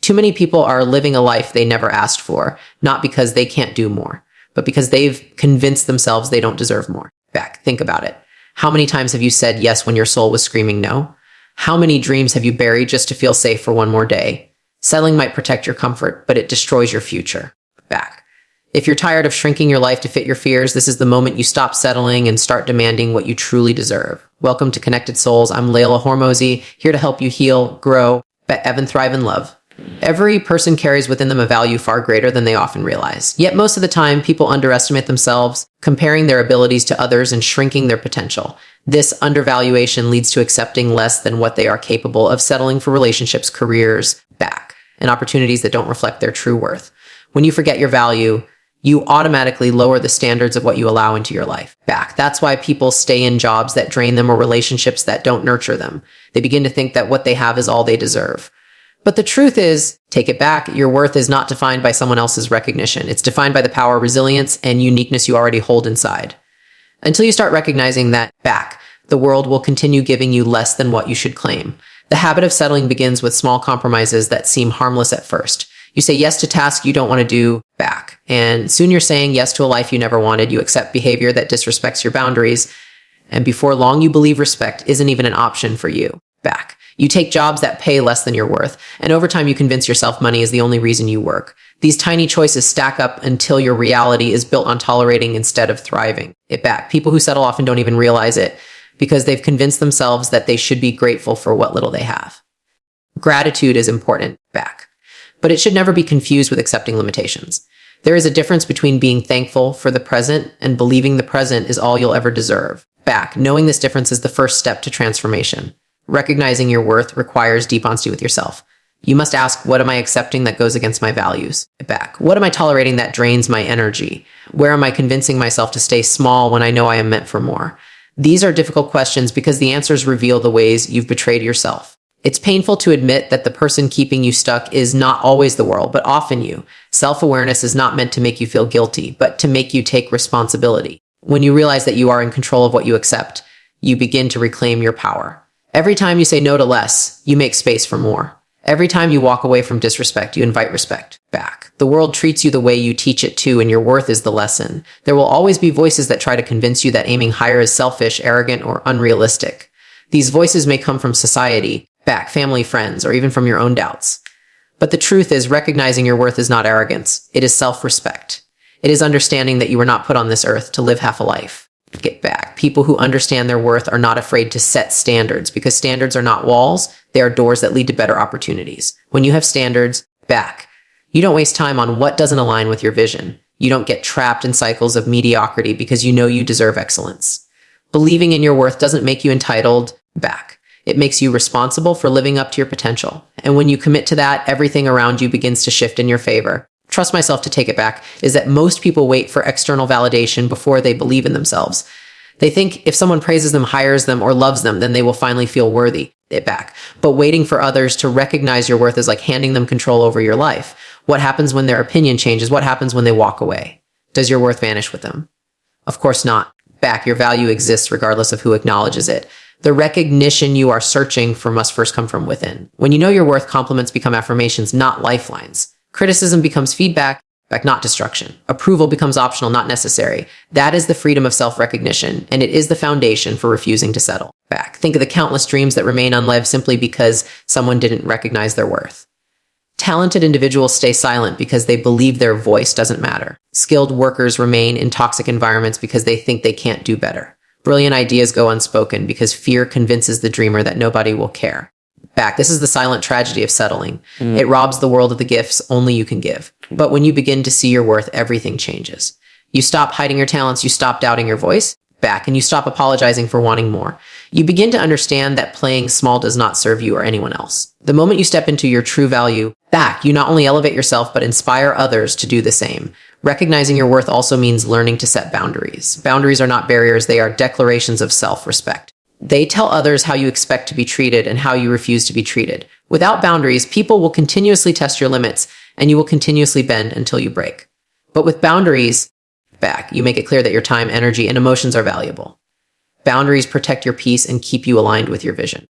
Too many people are living a life they never asked for, not because they can't do more, but because they've convinced themselves they don't deserve more. Back, think about it. How many times have you said yes when your soul was screaming no? How many dreams have you buried just to feel safe for one more day? Settling might protect your comfort, but it destroys your future. Back. If you're tired of shrinking your life to fit your fears, this is the moment you stop settling and start demanding what you truly deserve. Welcome to Connected Souls. I'm Leila Hormozi, here to help you heal, grow, ebb and thrive in love. Every person carries within them a value far greater than they often realize. Yet most of the time, people underestimate themselves, comparing their abilities to others and shrinking their potential. This undervaluation leads to accepting less than what they are capable of, settling for relationships, careers, and opportunities that don't reflect their true worth. When you forget your value, you automatically lower the standards of what you allow into your life. That's why people stay in jobs that drain them or relationships that don't nurture them. They begin to think that what they have is all they deserve. But the truth is, take it back, your worth is not defined by someone else's recognition. It's defined by the power, resilience, and uniqueness you already hold inside. Until you start recognizing that the world will continue giving you less than what you should claim. The habit of settling begins with small compromises that seem harmless at first. You say yes to tasks you don't want to do, and soon you're saying yes to a life you never wanted. You accept behavior that disrespects your boundaries, and before long you believe respect isn't even an option for you. You take jobs that pay less than your worth, and over time you convince yourself money is the only reason you work. These tiny choices stack up until your reality is built on tolerating instead of thriving. People who settle often don't even realize it because they've convinced themselves that they should be grateful for what little they have. Gratitude is important, but it should never be confused with accepting limitations. There is a difference between being thankful for the present and believing the present is all you'll ever deserve. Knowing this difference is the first step to transformation. Recognizing your worth requires deep honesty with yourself. You must ask, what am I accepting that goes against my values? What am I tolerating that drains my energy? Where am I convincing myself to stay small when I know I am meant for more? These are difficult questions because the answers reveal the ways you've betrayed yourself. It's painful to admit that the person keeping you stuck is not always the world, but often you. Self-awareness is not meant to make you feel guilty, but to make you take responsibility. When you realize that you are in control of what you accept, you begin to reclaim your power. Every time you say no to less, you make space for more. Every time you walk away from disrespect, you invite respect back. The world treats you the way you teach it to, and your worth is the lesson. There will always be voices that try to convince you that aiming higher is selfish, arrogant, or unrealistic. These voices may come from society, family, friends, or even from your own doubts. But the truth is, recognizing your worth is not arrogance. It is self-respect. It is understanding that you were not put on this earth to live half a life. People who understand their worth are not afraid to set standards because standards are not walls. They are doors that lead to better opportunities. When you have standards, you don't waste time on what doesn't align with your vision. You don't get trapped in cycles of mediocrity because you know you deserve excellence. Believing in your worth doesn't make you entitled. It makes you responsible for living up to your potential. And when you commit to that, everything around you begins to shift in your favor. Trust myself to take it back, is that most people wait for external validation before they believe in themselves. They think if someone praises them, hires them, or loves them, then they will finally feel worthy. But waiting for others to recognize your worth is like handing them control over your life. What happens when their opinion changes? What happens when they walk away? Does your worth vanish with them? Of course not. Your value exists regardless of who acknowledges it. The recognition you are searching for must first come from within. When you know your worth, compliments become affirmations, not lifelines. Criticism becomes feedback, not destruction. Approval becomes optional, not necessary. That is the freedom of self-recognition, and it is the foundation for refusing to settle. Think of the countless dreams that remain unlived simply because someone didn't recognize their worth. Talented individuals stay silent because they believe their voice doesn't matter. Skilled workers remain in toxic environments because they think they can't do better. Brilliant ideas go unspoken because fear convinces the dreamer that nobody will care. This is the silent tragedy of settling. It robs the world of the gifts only you can give. But when you begin to see your worth, everything changes. You stop hiding your talents, you stop doubting your voice, and you stop apologizing for wanting more. You begin to understand that playing small does not serve you or anyone else. The moment you step into your true value, you not only elevate yourself, but inspire others to do the same. Recognizing your worth also means learning to set boundaries. Boundaries are not barriers, they are declarations of self-respect. They tell others how you expect to be treated and how you refuse to be treated. Without boundaries, people will continuously test your limits, and you will continuously bend until you break. But with boundaries, you make it clear that your time, energy, and emotions are valuable. Boundaries protect your peace and keep you aligned with your vision.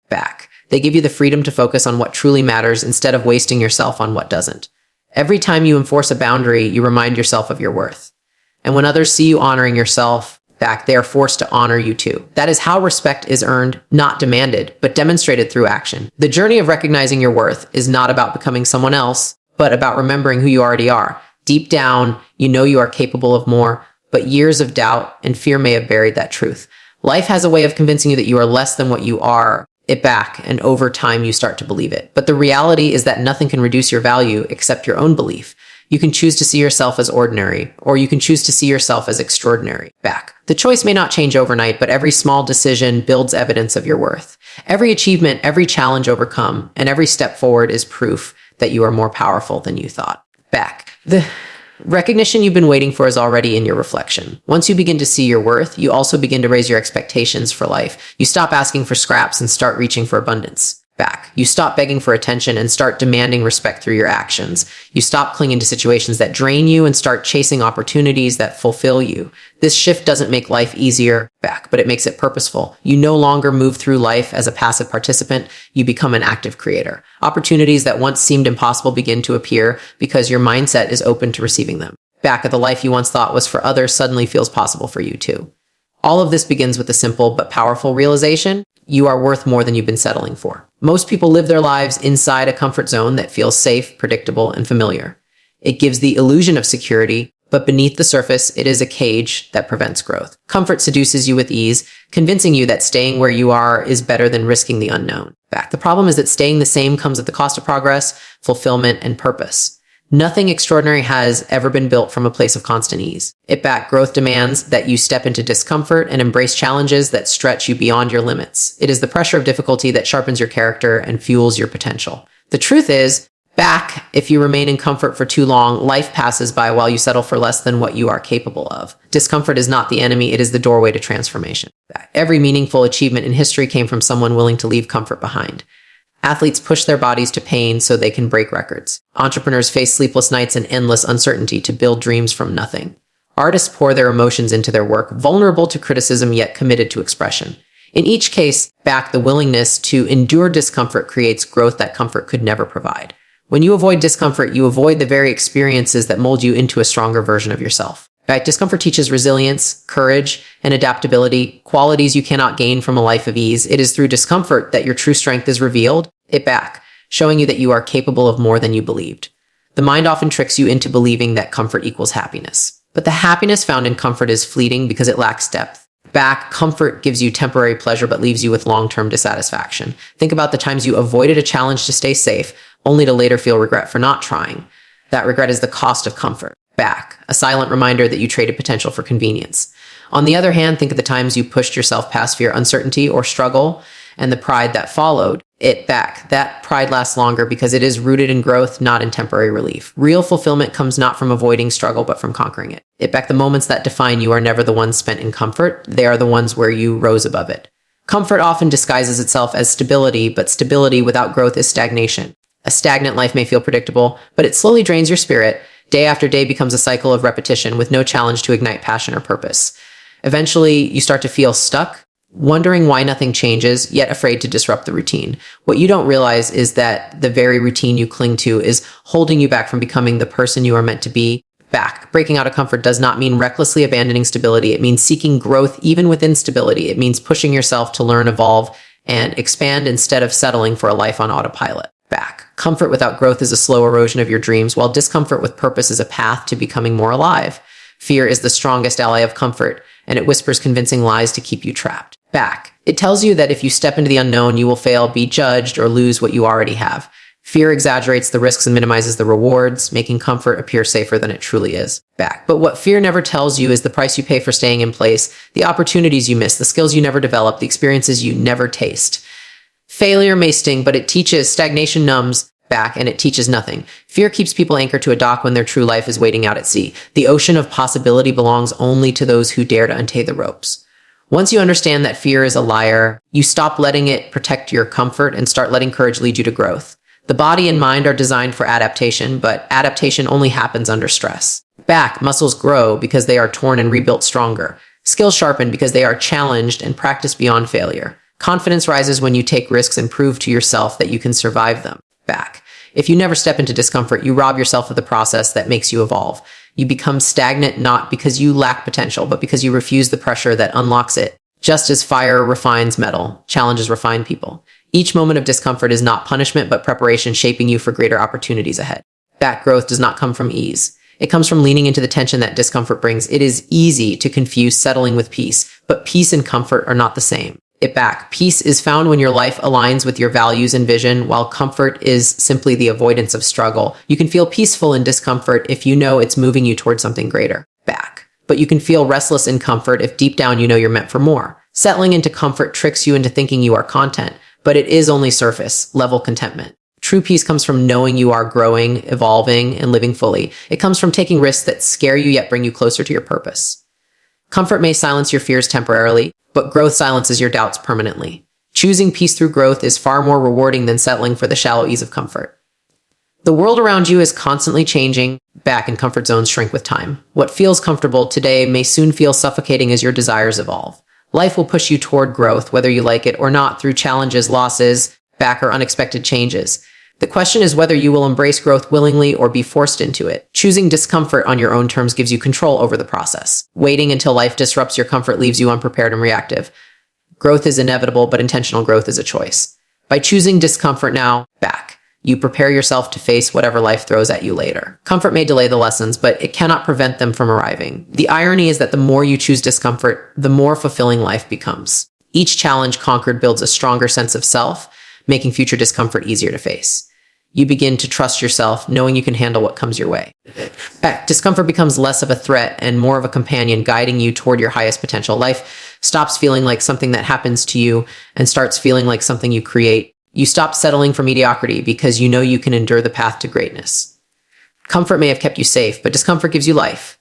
They give you the freedom to focus on what truly matters instead of wasting yourself on what doesn't. Every time you enforce a boundary, you remind yourself of your worth. And when others see you honoring yourself back, they are forced to honor you too. That is how respect is earned, not demanded, but demonstrated through action. The journey of recognizing your worth is not about becoming someone else, but about remembering who you already are. Deep down, you know you are capable of more, but years of doubt and fear may have buried that truth. Life has a way of convincing you that you are less than what you are it back, and over time you start to believe it. But the reality is that nothing can reduce your value except your own belief. You can choose to see yourself as ordinary, or you can choose to see yourself as extraordinary back. The choice may not change overnight, but every small decision builds evidence of your worth. Every achievement, every challenge overcome, and every step forward is proof that you are more powerful than you thought. Back. The recognition you've been waiting for is already in your reflection. Once you begin to see your worth, you also begin to raise your expectations for life. You stop asking for scraps and start reaching for abundance. Back. You stop begging for attention and start demanding respect through your actions. You stop clinging to situations that drain you and start chasing opportunities that fulfill you. This shift doesn't make life easier back, but it makes it purposeful. You no longer move through life as a passive participant. You become an active creator. Opportunities that once seemed impossible begin to appear because your mindset is open to receiving them. Back at the life you once thought was for others suddenly feels possible for you too. All of this begins with a simple but powerful realization. You are worth more than you've been settling for. Most people live their lives inside a comfort zone that feels safe, predictable, and familiar. It gives the illusion of security, but beneath the surface, it is a cage that prevents growth. Comfort seduces you with ease, convincing you that staying where you are is better than risking the unknown. Back. The problem is that staying the same comes at the cost of progress, fulfillment, and purpose. Nothing extraordinary has ever been built from a place of constant ease. Growth demands that you step into discomfort and embrace challenges that stretch you beyond your limits. It is the pressure of difficulty that sharpens your character and fuels your potential. The truth is, if you remain in comfort for too long, life passes by while you settle for less than what you are capable of. Discomfort is not the enemy, it is the doorway to transformation. Every meaningful achievement in history came from someone willing to leave comfort behind. Athletes push their bodies to pain so they can break records. Entrepreneurs face sleepless nights and endless uncertainty to build dreams from nothing. Artists pour their emotions into their work, vulnerable to criticism yet committed to expression. In each case, the willingness to endure discomfort creates growth that comfort could never provide. When you avoid discomfort, you avoid the very experiences that mold you into a stronger version of yourself. Discomfort teaches resilience, courage, and adaptability, qualities you cannot gain from a life of ease. It is through discomfort that your true strength is revealed, showing you that you are capable of more than you believed. The mind often tricks you into believing that comfort equals happiness. But the happiness found in comfort is fleeting because it lacks depth. Comfort gives you temporary pleasure but leaves you with long-term dissatisfaction. Think about the times you avoided a challenge to stay safe, only to later feel regret for not trying. That regret is the cost of comfort. A silent reminder that you traded potential for convenience. On the other hand, think of the times you pushed yourself past fear, uncertainty, or struggle, and the pride that followed it back. That pride lasts longer because it is rooted in growth, not in temporary relief. Real fulfillment comes not from avoiding struggle, but from conquering it. The moments that define you are never the ones spent in comfort. They are the ones where you rose above it. Comfort often disguises itself as stability, but stability without growth is stagnation. A stagnant life may feel predictable, but it slowly drains your spirit. Day after day becomes a cycle of repetition with no challenge to ignite passion or purpose. Eventually, you start to feel stuck, wondering why nothing changes, yet afraid to disrupt the routine. What you don't realize is that the very routine you cling to is holding you back from becoming the person you are meant to be. Breaking out of comfort does not mean recklessly abandoning stability. It means seeking growth even within stability. It means pushing yourself to learn, evolve, and expand instead of settling for a life on autopilot. Comfort without growth is a slow erosion of your dreams, while discomfort with purpose is a path to becoming more alive. Fear is the strongest ally of comfort, and it whispers convincing lies to keep you trapped. It tells you that if you step into the unknown, you will fail, be judged, or lose what you already have. Fear exaggerates the risks and minimizes the rewards, making comfort appear safer than it truly is. But what fear never tells you is the price you pay for staying in place, the opportunities you miss, the skills you never develop, the experiences you never taste. Failure may sting, but it teaches. Stagnation numbs, and it teaches nothing. Fear keeps people anchored to a dock when their true life is waiting out at sea. The ocean of possibility belongs only to those who dare to untie the ropes. Once you understand that fear is a liar, you stop letting it protect your comfort and start letting courage lead you to growth. The body and mind are designed for adaptation, but adaptation only happens under stress. Muscles grow because they are torn and rebuilt stronger. Skills sharpen because they are challenged and practiced beyond failure. Confidence rises when you take risks and prove to yourself that you can survive them. Back. If you never step into discomfort, you rob yourself of the process that makes you evolve. You become stagnant not because you lack potential, but because you refuse the pressure that unlocks it. Just as fire refines metal, challenges refine people. Each moment of discomfort is not punishment, but preparation shaping you for greater opportunities ahead. That growth does not come from ease. It comes from leaning into the tension that discomfort brings. It is easy to confuse settling with peace, but peace and comfort are not the same. Peace is found when your life aligns with your values and vision, while comfort is simply the avoidance of struggle. You can feel peaceful in discomfort if you know it's moving you towards something greater. But you can feel restless in comfort if deep down you know you're meant for more. Settling into comfort tricks you into thinking you are content, but it is only surface level contentment. True peace comes from knowing you are growing, evolving, and living fully. It comes from taking risks that scare you yet bring you closer to your purpose. Comfort may silence your fears temporarily, but growth silences your doubts permanently. Choosing peace through growth is far more rewarding than settling for the shallow ease of comfort. The world around you is constantly changing, and comfort zones shrink with time. What feels comfortable today may soon feel suffocating as your desires evolve. Life will push you toward growth, whether you like it or not, through challenges, losses, or unexpected changes. The question is whether you will embrace growth willingly or be forced into it. Choosing discomfort on your own terms gives you control over the process. Waiting until life disrupts your comfort leaves you unprepared and reactive. Growth is inevitable, but intentional growth is a choice. By choosing discomfort now, you prepare yourself to face whatever life throws at you later. Comfort may delay the lessons, but it cannot prevent them from arriving. The irony is that the more you choose discomfort, the more fulfilling life becomes. Each challenge conquered builds a stronger sense of self, making future discomfort easier to face. You begin to trust yourself, knowing you can handle what comes your way. Discomfort becomes less of a threat and more of a companion guiding you toward your highest potential. Life stops feeling like something that happens to you and starts feeling like something you create. You stop settling for mediocrity because you know you can endure the path to greatness. Comfort may have kept you safe, but discomfort gives you life.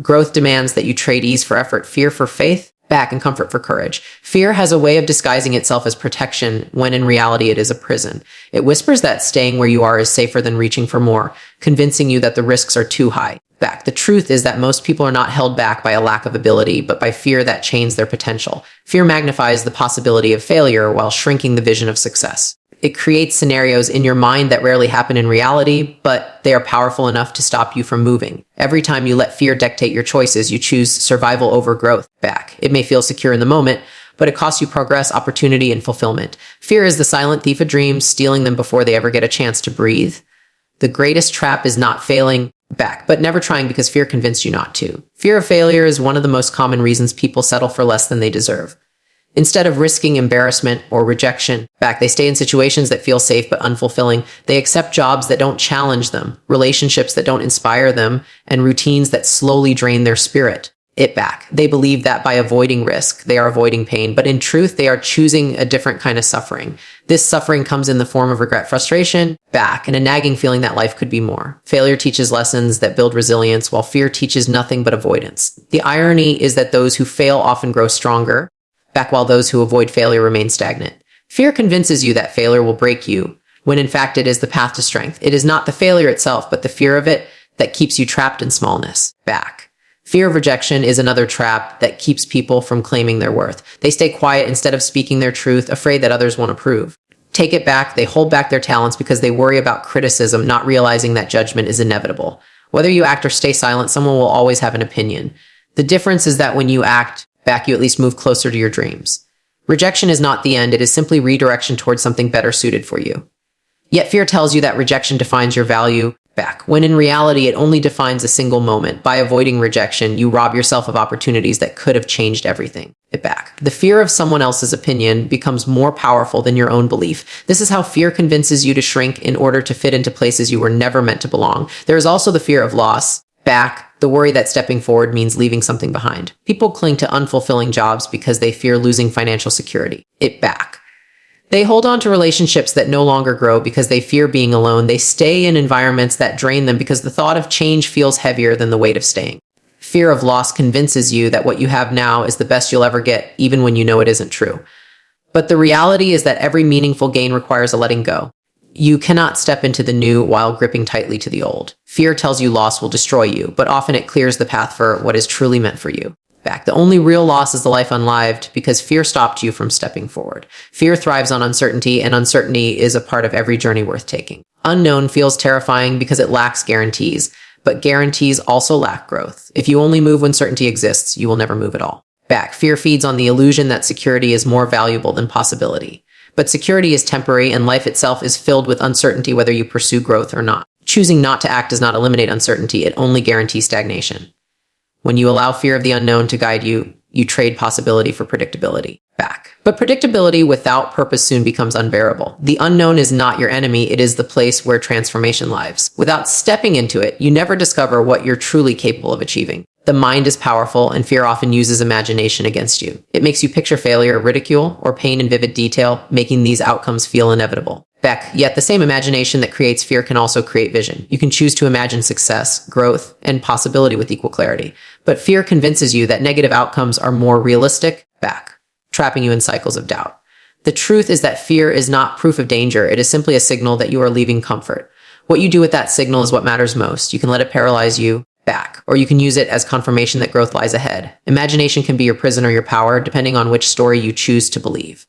Growth demands that you trade ease for effort, fear for faith, and comfort for courage. Fear has a way of disguising itself as protection when in reality it is a prison. It whispers that staying where you are is safer than reaching for more, convincing you that the risks are too high. The truth is that most people are not held back by a lack of ability, but by fear that chains their potential. Fear magnifies the possibility of failure while shrinking the vision of success. It creates scenarios in your mind that rarely happen in reality, but they are powerful enough to stop you from moving. Every time you let fear dictate your choices, you choose survival over growth. It may feel secure in the moment, but it costs you progress, opportunity, and fulfillment. Fear is the silent thief of dreams, stealing them before they ever get a chance to breathe. The greatest trap is not failing, but never trying because fear convinced you not to. Fear of failure is one of the most common reasons people settle for less than they deserve. Instead of risking embarrassment or rejection, they stay in situations that feel safe but unfulfilling. They accept jobs that don't challenge them, relationships that don't inspire them, and routines that slowly drain their spirit. They believe that by avoiding risk, they are avoiding pain, but in truth, they are choosing a different kind of suffering. This suffering comes in the form of regret, frustration, and a nagging feeling that life could be more. Failure teaches lessons that build resilience, while fear teaches nothing but avoidance. The irony is that those who fail often grow stronger, while those who avoid failure remain stagnant. Fear convinces you that failure will break you, when in fact it is the path to strength. It is not the failure itself, but the fear of it that keeps you trapped in smallness. Fear of rejection is another trap that keeps people from claiming their worth. They stay quiet instead of speaking their truth, afraid that others won't approve. They hold back their talents because they worry about criticism, not realizing that judgment is inevitable. Whether you act or stay silent, someone will always have an opinion. The difference is that when you act, you at least move closer to your dreams. Rejection is not the end, it is simply redirection towards something better suited for you. Yet fear tells you that rejection defines your value, when in reality it only defines a single moment. By avoiding rejection, you rob yourself of opportunities that could have changed everything. The fear of someone else's opinion becomes more powerful than your own belief. This is how fear convinces you to shrink in order to fit into places you were never meant to belong. There is also the fear of loss, the worry that stepping forward means leaving something behind. People cling to unfulfilling jobs because they fear losing financial security. They hold on to relationships that no longer grow because they fear being alone. They stay in environments that drain them because the thought of change feels heavier than the weight of staying. Fear of loss convinces you that what you have now is the best you'll ever get, even when you know it isn't true. But the reality is that every meaningful gain requires a letting go. You cannot step into the new while gripping tightly to the old. Fear tells you loss will destroy you, but often it clears the path for what is truly meant for you. Back. The only real loss is the life unlived because fear stopped you from stepping forward. Fear thrives on uncertainty, and uncertainty is a part of every journey worth taking. Unknown feels terrifying because it lacks guarantees, but guarantees also lack growth. If you only move when certainty exists, you will never move at all. Back. Fear feeds on the illusion that security is more valuable than possibility. But security is temporary, and life itself is filled with uncertainty whether you pursue growth or not. Choosing not to act does not eliminate uncertainty, it only guarantees stagnation. When you allow fear of the unknown to guide you, you trade possibility for predictability. Back. But predictability without purpose soon becomes unbearable. The unknown is not your enemy, it is the place where transformation lives. Without stepping into it, you never discover what you're truly capable of achieving. The mind is powerful, and fear often uses imagination against you. It makes you picture failure, ridicule, or pain in vivid detail, making these outcomes feel inevitable. Back. Yet the same imagination that creates fear can also create vision. You can choose to imagine success, growth, and possibility with equal clarity. But fear convinces you that negative outcomes are more realistic. Back. Trapping you in cycles of doubt. The truth is that fear is not proof of danger. It is simply a signal that you are leaving comfort. What you do with that signal is what matters most. You can let it paralyze you. Back. Or you can use it as confirmation that growth lies ahead. Imagination can be your prison or your power, depending on which story you choose to believe.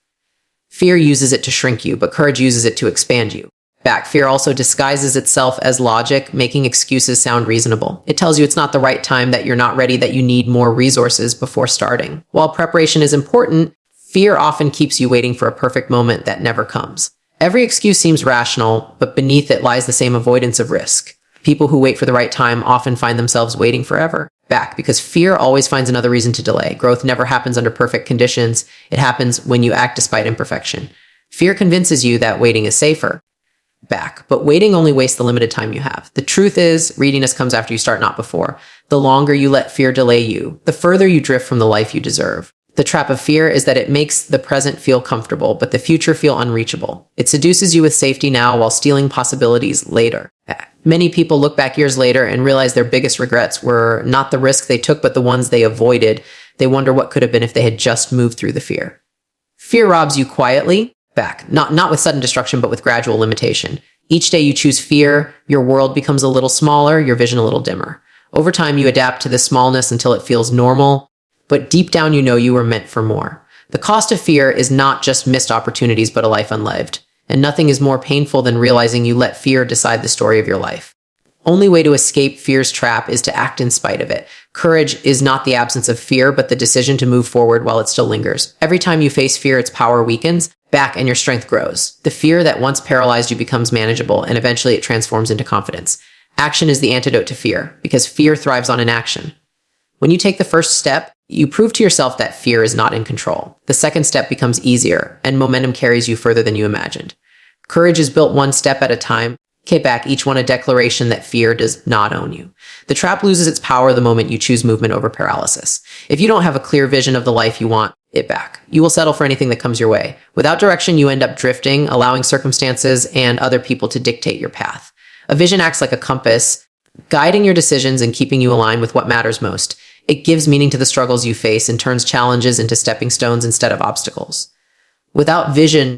Fear uses it to shrink you, but courage uses it to expand you. Back. Fear also disguises itself as logic, making excuses sound reasonable. It tells you it's not the right time, that you're not ready, that you need more resources before starting. While preparation is important, fear often keeps you waiting for a perfect moment that never comes. Every excuse seems rational, but beneath it lies the same avoidance of risk. People who wait for the right time often find themselves waiting forever. Back. Because fear always finds another reason to delay. Growth never happens under perfect conditions. It happens when you act despite imperfection. Fear convinces you that waiting is safer. Back. But waiting only wastes the limited time you have. The truth is, readiness comes after you start, not before. The longer you let fear delay you, the further you drift from the life you deserve. The trap of fear is that it makes the present feel comfortable, but the future feel unreachable. It seduces you with safety now while stealing possibilities later. Many people look back years later and realize their biggest regrets were not the risk they took, but the ones they avoided. They wonder what could have been if they had just moved through the fear. Fear robs you quietly. Back. Not with sudden destruction, but with gradual limitation. Each day you choose fear, your world becomes a little smaller, your vision a little dimmer. Over time, you adapt to this smallness until it feels normal, but deep down you know you were meant for more. The cost of fear is not just missed opportunities, but a life unlived. And nothing is more painful than realizing you let fear decide the story of your life. Only way to escape fear's trap is to act in spite of it. Courage is not the absence of fear, but the decision to move forward while it still lingers. Every time you face fear, its power weakens. Back, and your strength grows. The fear that once paralyzed you becomes manageable, and eventually it transforms into confidence. Action is the antidote to fear, because fear thrives on inaction. When you take the first step, you prove to yourself that fear is not in control. The second step becomes easier, and momentum carries you further than you imagined. Courage is built one step at a time. Back, each one a declaration that fear does not own you. The trap loses its power the moment you choose movement over paralysis. If you don't have a clear vision of the life you want, back. You will settle for anything that comes your way. Without direction, you end up drifting, allowing circumstances and other people to dictate your path. A vision acts like a compass, guiding your decisions and keeping you aligned with what matters most. It gives meaning to the struggles you face and turns challenges into stepping stones instead of obstacles. Without vision,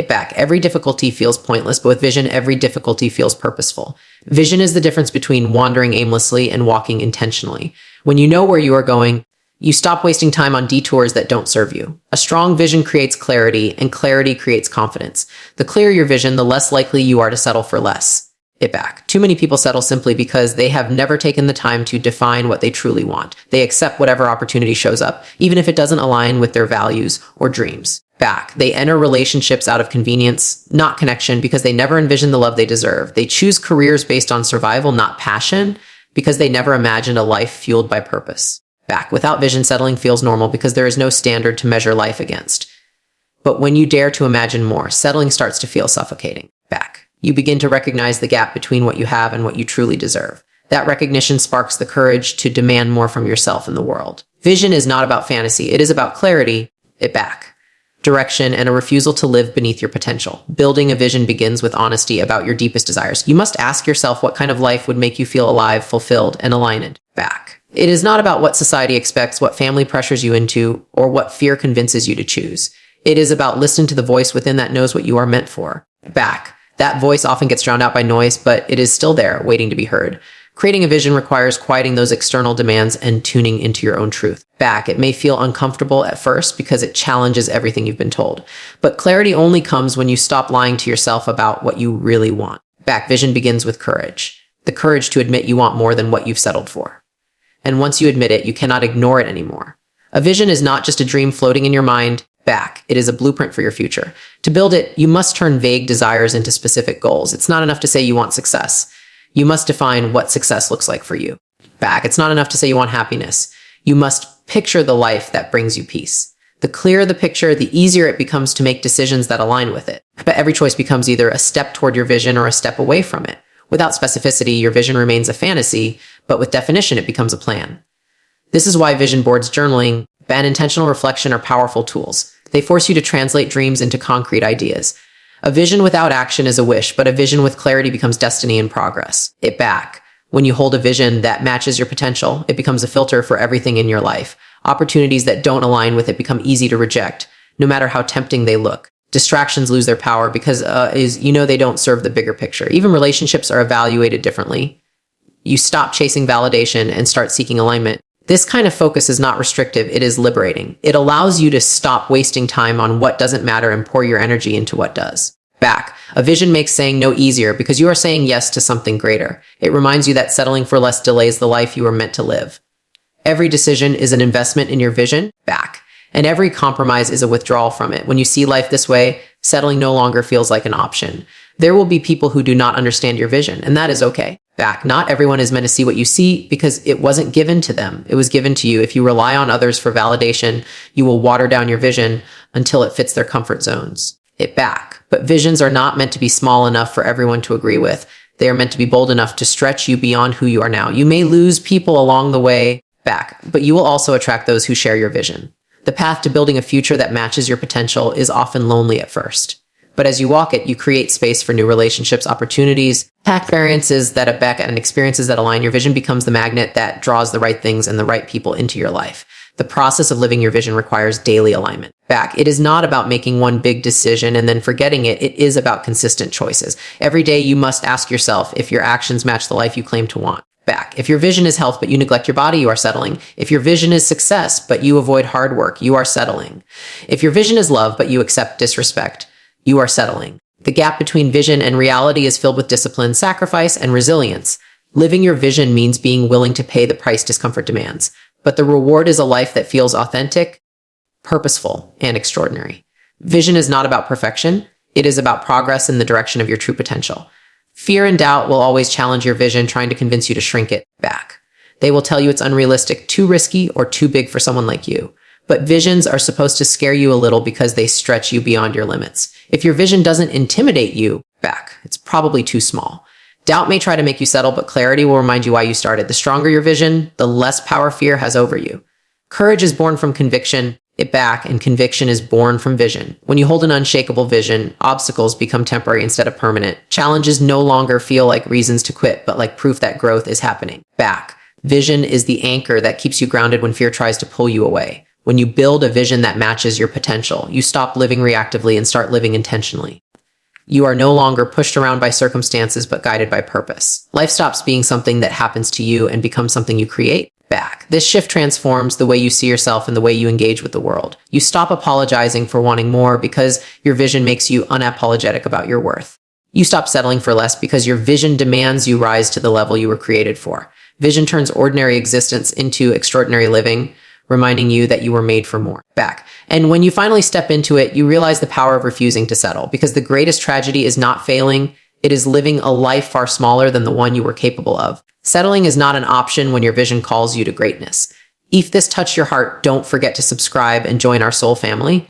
back. Every difficulty feels pointless, but with vision, every difficulty feels purposeful. Vision is the difference between wandering aimlessly and walking intentionally. When you know where you are going, you stop wasting time on detours that don't serve you. A strong vision creates clarity, and clarity creates confidence. The clearer your vision, the less likely you are to settle for less. Back. Too many people settle simply because they have never taken the time to define what they truly want. They accept whatever opportunity shows up, even if it doesn't align with their values or dreams. Back. They enter relationships out of convenience, not connection, because they never envision the love they deserve. They choose careers based on survival, not passion, because they never imagined a life fueled by purpose. Back. Without vision, settling feels normal because there is no standard to measure life against. But when you dare to imagine more, settling starts to feel suffocating. Back. You begin to recognize the gap between what you have and what you truly deserve. That recognition sparks the courage to demand more from yourself and the world. Vision is not about fantasy. It is about clarity, back, direction, and a refusal to live beneath your potential. Building a vision begins with honesty about your deepest desires. You must ask yourself what kind of life would make you feel alive, fulfilled, and aligned. Back. It is not about what society expects, what family pressures you into, or what fear convinces you to choose. It is about listening to the voice within that knows what you are meant for. Back. That voice often gets drowned out by noise, but it is still there, waiting to be heard. Creating a vision requires quieting those external demands and tuning into your own truth. Back. It may feel uncomfortable at first because it challenges everything you've been told. But clarity only comes when you stop lying to yourself about what you really want. Back. Vision begins with courage. The courage to admit you want more than what you've settled for. And once you admit it, you cannot ignore it anymore. A vision is not just a dream floating in your mind. Back. It is a blueprint for your future. To build it, you must turn vague desires into specific goals. It's not enough to say you want success. You must define what success looks like for you. Back. It's not enough to say you want happiness. You must picture the life that brings you peace. The clearer the picture, the easier it becomes to make decisions that align with it. But every choice becomes either a step toward your vision or a step away from it. Without specificity, your vision remains a fantasy, but with definition, it becomes a plan. This is why vision boards, journaling, and intentional reflection are powerful tools. They force you to translate dreams into concrete ideas. A vision without action is a wish, but a vision with clarity becomes destiny and progress. It back. When you hold a vision that matches your potential, it becomes a filter for everything in your life. Opportunities that don't align with it become easy to reject, no matter how tempting they look. Distractions lose their power because they don't serve the bigger picture. Even relationships are evaluated differently. You stop chasing validation and start seeking alignment. This kind of focus is not restrictive, it is liberating. It allows you to stop wasting time on what doesn't matter and pour your energy into what does. Back. A vision makes saying no easier because you are saying yes to something greater. It reminds you that settling for less delays the life you were meant to live. Every decision is an investment in your vision. Back. And every compromise is a withdrawal from it. When you see life this way, settling no longer feels like an option. There will be people who do not understand your vision, and that is okay. Back. Not everyone is meant to see what you see because it wasn't given to them. It was given to you. If you rely on others for validation, you will water down your vision until it fits their comfort zones. It back. But visions are not meant to be small enough for everyone to agree with. They are meant to be bold enough to stretch you beyond who you are now. You may lose people along the way. Back. But you will also attract those who share your vision. The path to building a future that matches your potential is often lonely at first. But as you walk it, you create space for new relationships, opportunities, experiences that and experiences that align. Your vision becomes the magnet that draws the right things and the right people into your life. The process of living your vision requires daily alignment. Back. It is not about making one big decision and then forgetting it. It is about consistent choices. Every day you must ask yourself if your actions match the life you claim to want. Back. If your vision is health, but you neglect your body, you are settling. If your vision is success, but you avoid hard work, you are settling. If your vision is love, but you accept disrespect, you are settling. The gap between vision and reality is filled with discipline, sacrifice, and resilience. Living your vision means being willing to pay the price discomfort demands. But the reward is a life that feels authentic, purposeful, and extraordinary. Vision is not about perfection. It is about progress in the direction of your true potential. Fear and doubt will always challenge your vision, trying to convince you to shrink it back. They will tell you it's unrealistic, too risky, or too big for someone like you. But visions are supposed to scare you a little because they stretch you beyond your limits. If your vision doesn't intimidate you back, it's probably too small. Doubt may try to make you settle, but clarity will remind you why you started. The stronger your vision, the less power fear has over you. Courage is born from conviction, and conviction is born from vision. When you hold an unshakable vision, obstacles become temporary instead of permanent. Challenges no longer feel like reasons to quit, but like proof that growth is happening. Back. Vision is the anchor that keeps you grounded when fear tries to pull you away. When you build a vision that matches your potential, you stop living reactively and start living intentionally. You are no longer pushed around by circumstances, but guided by purpose. Life stops being something that happens to you and becomes something you create. Back. This shift transforms the way you see yourself and the way you engage with the world. You stop apologizing for wanting more because your vision makes you unapologetic about your worth. You stop settling for less because your vision demands you rise to the level you were created for. Vision turns ordinary existence into extraordinary living, reminding you that you were made for more. Back. And when you finally step into it, you realize the power of refusing to settle, because the greatest tragedy is not failing. It is living a life far smaller than the one you were capable of. Settling is not an option when your vision calls you to greatness. If this touched your heart, don't forget to subscribe and join our soul family.